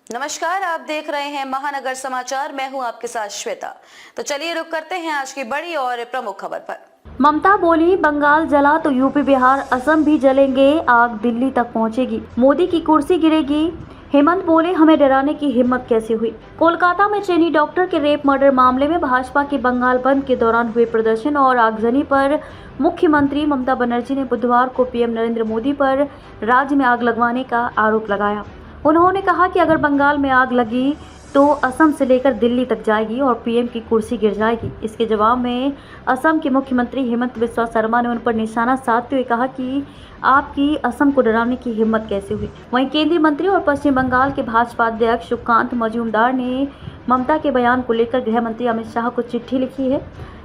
नमस्कार, आप देख रहे हैं महानगर समाचार। मैं हूं आपके साथ श्वेता। तो चलिए रुक करते हैं आज की बड़ी और प्रमुख खबर पर। ममता बोली, बंगाल जला तो यूपी, बिहार, असम भी जलेंगे, आग दिल्ली तक पहुंचेगी, मोदी की कुर्सी गिरेगी। हेमंत बोले, हमें डराने की हिम्मत कैसे हुई। कोलकाता में ट्रेनी डॉक्टर के रेप मर्डर मामले में भाजपा के बंगाल बंद के दौरान हुए प्रदर्शन और आगजनी पर मुख्यमंत्री ममता बनर्जी ने बुधवार को पीएम नरेंद्र मोदी पर राज्य में आग लगवाने का आरोप लगाया। उन्होंने कहा कि अगर बंगाल में आग लगी तो असम से लेकर दिल्ली तक जाएगी और पीएम की कुर्सी गिर जाएगी। इसके जवाब में असम के मुख्यमंत्री हेमंत बिस्वा शर्मा ने उन पर निशाना साधते हुए कहा कि आपकी असम को डराने की हिम्मत कैसे हुई। वहीं केंद्रीय मंत्री और पश्चिम बंगाल के भाजपा अध्यक्ष सुकांत मजूमदार ने ममता के बयान को लेकर गृह मंत्री अमित शाह को चिट्ठी लिखी है।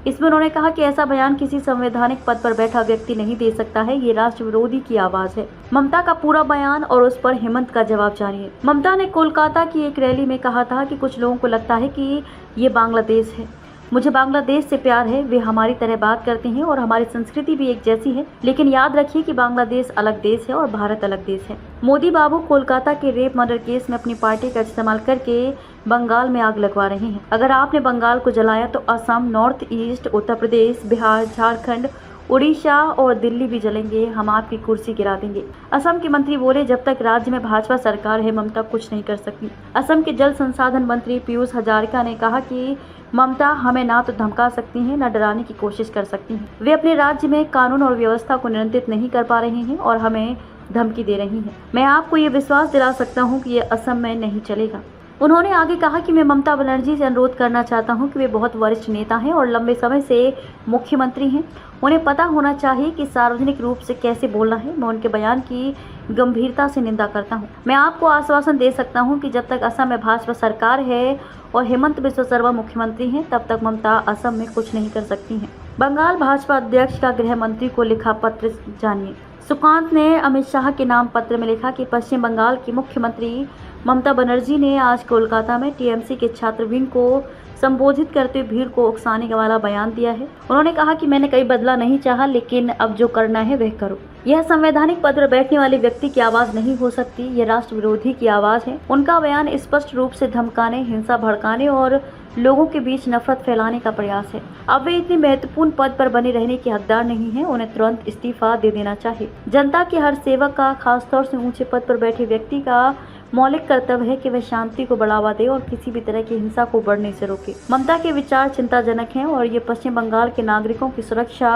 इसमें उन्होंने कहा कि ऐसा बयान किसी संवैधानिक पद पर बैठा व्यक्ति नहीं दे सकता है, ये राष्ट्र विरोधी की आवाज है। ममता का पूरा बयान और उस पर हेमंत का जवाब जानिए। ममता ने कोलकाता की एक रैली में कहा था कि कुछ लोगों को लगता है कि ये बांग्लादेश है। मुझे बांग्लादेश से प्यार है, वे हमारी तरह बात करते हैं और हमारी संस्कृति भी एक जैसी है, लेकिन याद रखिए कि बांग्लादेश अलग देश है और भारत अलग देश है। मोदी बाबू कोलकाता के रेप मर्डर केस में अपनी पार्टी का इस्तेमाल करके बंगाल में आग लगवा रहे हैं। अगर आपने बंगाल को जलाया तो असम, नॉर्थ ईस्ट, उत्तर प्रदेश, बिहार, झारखंड, उड़ीसा और दिल्ली भी जलेंगे, हम आपकी कुर्सी गिरा देंगे। असम के मंत्री बोले, जब तक राज्य में भाजपा सरकार है ममता कुछ नहीं कर सकती। असम के जल संसाधन मंत्री पीयूष हजारिका ने कहा कि ममता हमें ना तो धमका सकती हैं, न डराने की कोशिश कर सकती हैं। वे अपने राज्य में कानून और व्यवस्था को नियंत्रित नहीं कर पा रहे हैं और हमें धमकी दे रही हैं। मैं आपको ये विश्वास दिला सकता हूँ कि ये असम में नहीं चलेगा। उन्होंने आगे कहा कि मैं ममता बनर्जी से अनुरोध करना चाहता हूं कि वे बहुत वरिष्ठ नेता हैं और लंबे समय से मुख्यमंत्री हैं। उन्हें पता होना चाहिए कि सार्वजनिक रूप से कैसे बोलना है। मैं उनके बयान की गंभीरता से निंदा करता हूं। मैं आपको आश्वासन दे सकता हूं कि जब तक असम में भाजपा सरकार है और हेमंत बिस्वा शर्मा मुख्यमंत्री हैं, तब तक ममता असम में कुछ नहीं कर सकती हैं। बंगाल भाजपा अध्यक्ष का गृह मंत्री को लिखा पत्र जानिए। सुकांत ने अमित शाह के नाम पत्र में लिखा कि पश्चिम बंगाल की मुख्यमंत्री ममता बनर्जी ने आज कोलकाता में टीएमसी के छात्र विंग को संबोधित करते हुए भीड़ को उकसाने वाला बयान दिया है। उन्होंने कहा कि मैंने कई बदला नहीं चाहा, लेकिन अब जो करना है वह करो। यह संवैधानिक पद पर बैठने वाले व्यक्ति की आवाज नहीं हो सकती, यह राष्ट्र विरोधी की आवाज है। उनका बयान स्पष्ट रूप से धमकाने, हिंसा भड़काने और लोगों के बीच नफरत फैलाने का प्रयास है। अब वे इतने महत्वपूर्ण पद पर बने रहने के हकदार नहीं हैं, उन्हें तुरंत इस्तीफा दे देना चाहिए। जनता के हर सेवक का, खासतौर से ऊंचे पद पर बैठे व्यक्ति का मौलिक कर्तव्य है कि वह शांति को बढ़ावा दे और किसी भी तरह की हिंसा को बढ़ने से रोके। ममता के विचार चिंताजनक हैं और ये पश्चिम बंगाल के नागरिकों की सुरक्षा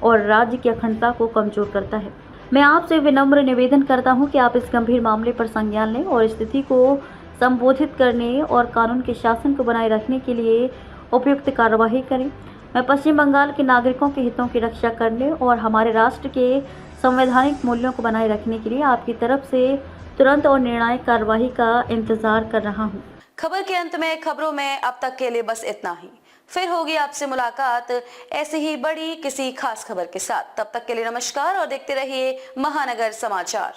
और राज्य की अखंडता को कमजोर करता है। मैं आपसे विनम्र निवेदन करता हूं कि आप इस गंभीर मामले पर संज्ञान लें और स्थिति को संबोधित करने और कानून के शासन को बनाए रखने के लिए उपयुक्त कार्रवाई करें। मैं पश्चिम बंगाल के नागरिकों के हितों की रक्षा करने और हमारे राष्ट्र के संवैधानिक मूल्यों को बनाए रखने के लिए आपकी तरफ से तुरंत और निर्णायक कार्रवाई का इंतजार कर रहा हूं। खबर के अंत में खबरों में अब तक के लिए बस इतना ही। फिर होगी आपसे मुलाकात ऐसी ही बड़ी किसी खास खबर के साथ। तब तक के लिए नमस्कार और देखते रहिए महानगर समाचार।